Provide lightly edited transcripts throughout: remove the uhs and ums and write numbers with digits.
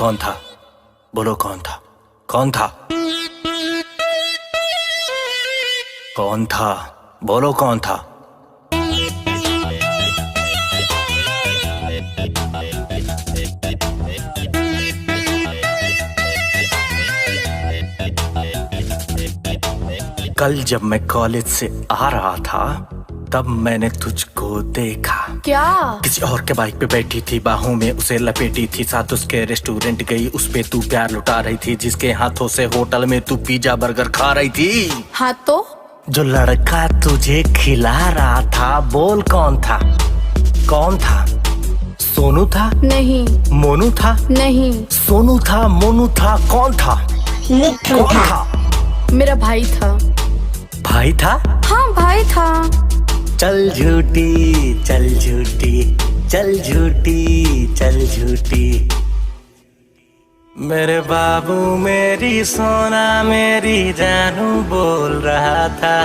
कौन था? बोलो कौन था? कौन था? कौन था? बोलो कौन था? कल जब मैं कॉलेज से आ रहा था तब मैंने तुझको देखा। क्या? किसी और के बाइक पे बैठी थी, बाहों में उसे लपेटी थी, साथ उसके रेस्टोरेंट गई, उस पे तू प्यार लुटा रही थी, जिसके हाथों से होटल में तू पिज्जा बर्गर खा रही थी। हाँ तो? जो लड़का तुझे खिला रहा था बोल कौन था? कौन था? सोनू था? नहीं। मोनू था? नहीं। सोनू था, मोनू था, कौन था? मिठू था। मेरा भाई था। भाई था? हाँ भाई था। चल झूठी, चल झूठी, चल झूठी, चल झूठी। मेरे बाबू मेरी सोना मेरी जानू बोल रहा था,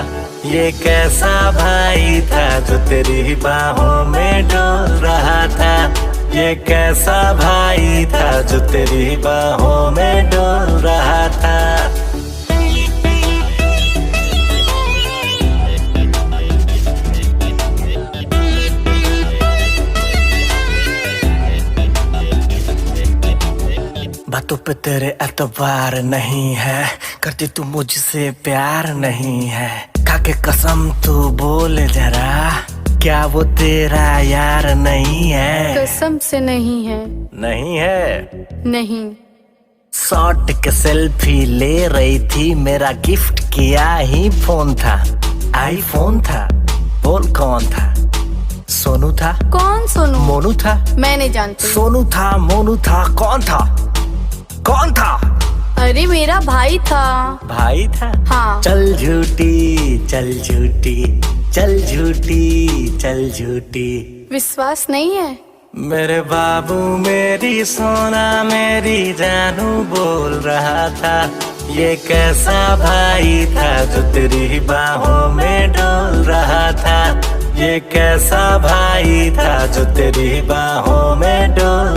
ये कैसा भाई था जो तेरी बाहों में डोल रहा था, ये कैसा भाई था जो तेरी बाहों में डोल रहा था। बातों पे तेरे एतबार नहीं है, करती तू मुझसे प्यार नहीं है, खाके कसम तू बोल जरा, क्या वो तेरा यार नहीं है? कसम से नहीं है। नहीं है? नहीं। शॉट के सेल्फी ले रही थी, मेरा गिफ्ट किया ही फोन था, आईफोन था, बोल कौन था? सोनू था? कौन सोनू? मोनू था? मैं नहीं जानती। सोनू था, मोनू था, कौन था? कौन था? अरे मेरा भाई था। भाई था? हाँ। चल झूठी, चल झूठी, चल झूठी, चल झूठी। विश्वास नहीं है? मेरे बाबू मेरी सोना मेरी जानू बोल रहा था, ये कैसा भाई था जो तेरी बाहों में डोल रहा था, ये कैसा भाई था जो तेरी बाहों में डोल